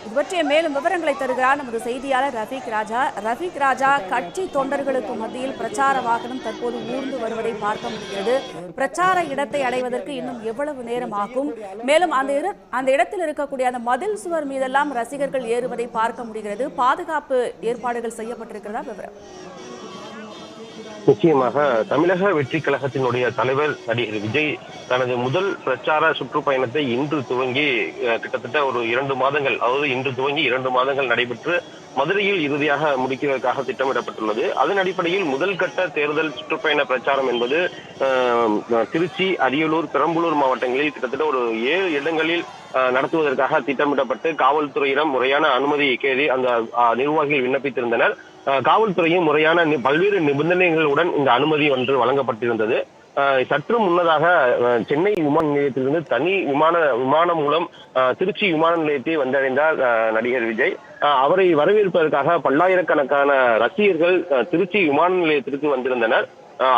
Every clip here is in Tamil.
இது பற்றிய மேலும் விவரங்களை தருகிறார் நமது செய்தியாளர் ரஃபீக் ராஜா. ரஃபீக் ராஜா, கட்சி தொண்டர்களுக்கு மத்தியில் பிரச்சார வாகனம் தற்போது ஊர்ந்து வருவதை பார்க்க முடிகிறது. பிரச்சார இடத்தை அடைவதற்கு இன்னும் எவ்வளவு நேரம் ஆகும்? மேலும் அந்த இடத்தில் இருக்கக்கூடிய அந்த மதில் சுவர் மீதெல்லாம் ரசிகர்கள் ஏறுவதை பார்க்க முடிகிறது. பாதுகாப்பு ஏற்பாடுகள் செய்யப்பட்டிருக்கிறதா? விவரம். நிச்சயமாக தமிழக வெற்றி கழகத்தினுடைய தலைவர் நடிகர் விஜய் தனது முதல் பிரச்சார சுற்றுப்பயணத்தை இன்று துவங்கி கிட்டத்தட்ட ஒரு 2 மாதங்கள், அதாவது இன்று துவங்கி 2 மாதங்கள் நடைபெற்று மதுரையில் இறுதியாக முடிக்கிறதுக்காக திட்டமிடப்பட்டுள்ளது. அதன் அடிப்படையில் முதல் கட்ட தேர்தல் சுற்றுப்பயண பிரச்சாரம் என்பது திருச்சி, அரியலூர், பெரம்பலூர் மாவட்டங்களில் கிட்டத்தட்ட ஒரு 7 இடங்களில் நடத்துவதற்காக திட்டமிடப்பட்டு காவல்துறையிடம் முறையான அனுமதி கேது அந்த நிர்வாகிகள் விண்ணப்பித்திருந்தனர். காவல்துறையும் முறையான பல்வேறு நிபந்தனைகளுடன் இந்த அனுமதி ஒன்று வழங்கப்பட்டிருந்தது. சற்று முன்னதாக சென்னை விமான நிலையத்திலிருந்து தனி விமானம் மூலம் திருச்சி விமான நிலையத்தை வந்தடைந்தார் நடிகர் விஜய். அவரை வரவேற்பதற்காக பல்லாயிரக்கணக்கான ரசிகர்கள் திருச்சி விமான நிலையத்திற்கு வந்திருந்தனர்.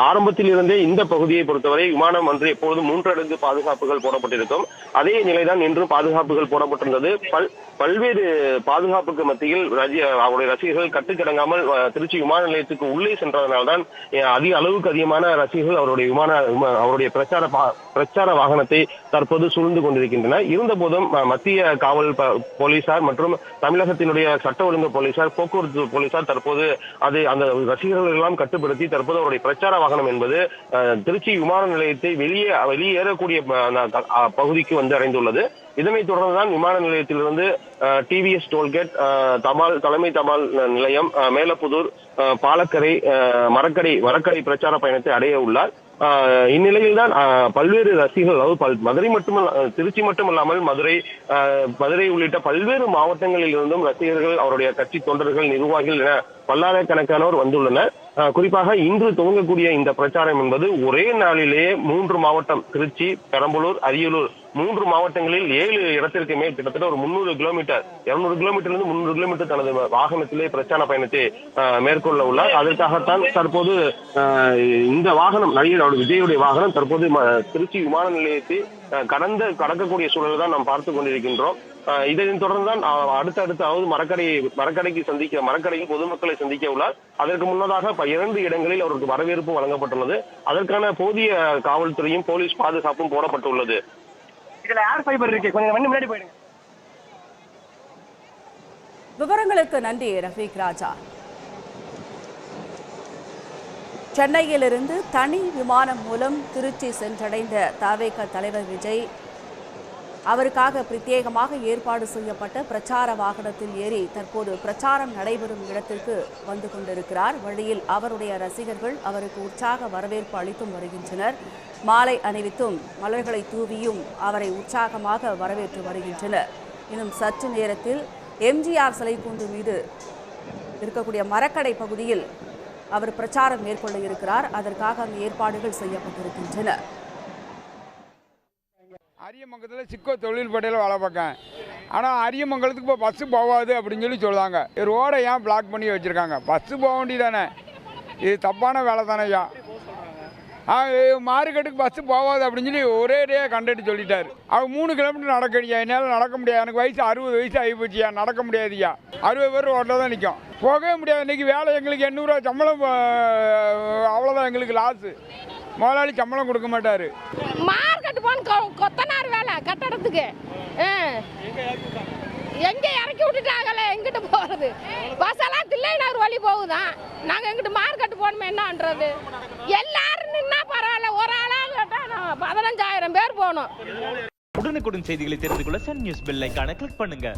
ஆரம்பத்தில் இருந்தே இந்த பகுதியை பொறுத்தவரை விமானம் ஒன்று எப்பொழுதும் 3 அடுக்கு பாதுகாப்புகள் போடப்பட்டிருக்கும். அதே நிலைதான் இன்றும் பாதுகாப்புகள் போடப்பட்டிருந்தது. பல்வேறு பாதுகாப்புக்கு மத்தியில் அவருடைய ரசிகர்கள் கட்டுக்கடங்காமல் திருச்சி விமான நிலையத்துக்கு உள்ளே சென்றதனால்தான் அளவுக்கு அதிகமான ரசிகர்கள் அவருடைய பிரச்சார வாகனத்தை தற்போது சூழ்ந்து கொண்டிருக்கின்றனர். இருந்த போதும் மத்திய காவல் போலீசார் மற்றும் தமிழகத்தினுடைய சட்ட ஒழுங்கு போலீசார், போக்குவரத்து போலீசார் தற்போது அந்த ரசிகர்கள் எல்லாம் கட்டுப்படுத்தி தற்போது அவருடைய பிரச்சார வாகனம் என்பது திருச்சி விமான நிலையத்தை வெளியேறக்கூடிய பகுதிக்கு வந்து அடைந்துள்ளது. இதனைத் தொடர்ந்துதான் விமான நிலையத்திலிருந்து டிவிஎஸ் டோல்கேட், தலைமை தபால் நிலையம், மேலப்புதூர், பாலக்கரை, வரக்கடை பிரச்சார பயணத்தை அடைய உள்ளார். இந்நிலையில் தான் பல்வேறு ரசிகர்கள், அதாவது மதுரை திருச்சி மட்டுமல்லாமல் மதுரை உள்ளிட்ட பல்வேறு மாவட்டங்களில் இருந்தும் ரசிகர்கள், அவருடைய கட்சி தொண்டர்கள், நிர்வாகிகள் என பல்லாயிரக்கணக்கானோர் வந்துள்ளனர். குறிப்பாக இன்று துவங்கக்கூடிய இந்த பிரச்சாரம் என்பது ஒரே நாளிலேயே 3 மாவட்டம், திருச்சி, பெரம்பலூர், அரியலூர் 3 மாவட்டங்களில் 7 இடத்திற்கு மேல் கிட்டத்தட்ட ஒரு 300 கிலோமீட்டர், 200 கிலோமீட்டரிலிருந்து 300 கிலோமீட்டர் தனது வாகனத்திலே பிரச்சார பயணத்தை மேற்கொள்ள உள்ளார். அதற்காகத்தான் தற்போது இந்த வாகனம், நடிகர் விஜயுடைய வாகனம் தற்போது திருச்சி விமான நிலையத்தை கடக்கக்கூடிய சூழலை தான் நாம் பார்த்து கொண்டிருக்கின்றோம். இதன் தொடர்ந்துதான் அடுத்தடுத்து மரக்கடையில் பொதுமக்களை சந்திக்க உள்ளார். அதற்கு முன்னதாக 2 இடங்களில் அவருக்கு வரவேற்பு வழங்கப்பட்டுள்ளது. அதற்கான போதிய காவல்துறையும் போலீஸ் பாதுகாப்பும் போடப்பட்டுள்ளது. இதுல ஏர் ஃபைபர் இருக்கு, கொஞ்சம் முன்னாடி போயிடுங்க. விவரங்களுக்கு நன்றி ரஃபீக் ராஜா. சென்னையிலிருந்து தனி விமானம் மூலம் திருச்சி சென்றடைந்த தவேக தலைவர் விஜய் அவருக்காக பிரத்யேகமாக ஏற்பாடு செய்யப்பட்ட பிரச்சார வாகனத்தில் ஏறி தற்போது பிரச்சாரம் நடைபெறும் இடத்திற்கு வந்து கொண்டிருக்கிறார். வழியில் அவருடைய ரசிகர்கள் அவருக்கு உற்சாக வரவேற்பு அளித்தும் வருகின்றனர். மாலை அணிவித்தும் மலர்களை தூவியும் அவரை உற்சாகமாக வரவேற்று வருகின்றனர். இன்னும் சற்று நேரத்தில் எம்ஜிஆர் சிலை கூண்டு மீது இருக்கக்கூடிய மரக்கடை பகுதியில் அவர் பிரச்சாரம் மேற்கொள்ள இருக்கிறார். அதற்காக அங்கு ஏற்பாடுகள் செய்யப்பட்டிருக்கின்றன. அரியமங்கலத்தில் சிக்கோ தொழில் பட்டையில் வேலை பார்க்கேன். ஆனால் அரியமங்கலத்துக்கு இப்போ பஸ்ஸு போகாது அப்படின்னு சொல்லுவாங்க. ரோடை ஏன் பிளாக் பண்ணி வச்சுருக்காங்க? பஸ்ஸு போக வேண்டியதானே? இது தப்பான வேலை தானே ஐயா. மார்க்கெட்டுக்கு பஸ்ஸு போகாது அப்படின்னு ஒரே கண்டக்டர் சொல்லிட்டார். அவங்க 3 கிலோமீட்டர் நடக்கடியா, என்னால் நடக்க முடியாது. எனக்கு வயசு 60 வயசு ஆகி போச்சியா, நடக்க முடியாதுயா. 60 பேர் ரோட்டில் தான் நிற்கும், போகவே முடியாது. இன்றைக்கி வேலை எங்களுக்கு 800 ரூபா சம்பளம், அவ்வளோதான் எங்களுக்கு லாஸு. முதலாளி சம்பளம் கொடுக்க மாட்டார். மார்க்கெட்டு போன கொத்தனார் வேலை கட்டடத்துக்கு எங்கே இறக்கி விட்டுட்டாங்கல்ல, எங்கிட்ட போகிறது? பஸ்ஸெல்லாம் தில்லைநகர் வழி போகுதான். நாங்கள் எங்கிட்ட மார்க்கெட்டு போகணுமே என்னன்றது? எல்லாரும் நின்னா பரவாயில்ல, ஒரு ஆளாக கேட்டால் 15,000 பேர் போகணும். உடனுக்குடன் செய்திகளை தெரிந்து கொள்ள சன் நியூஸ் பெல் ஐகானை கிளிக் பண்ணுங்க.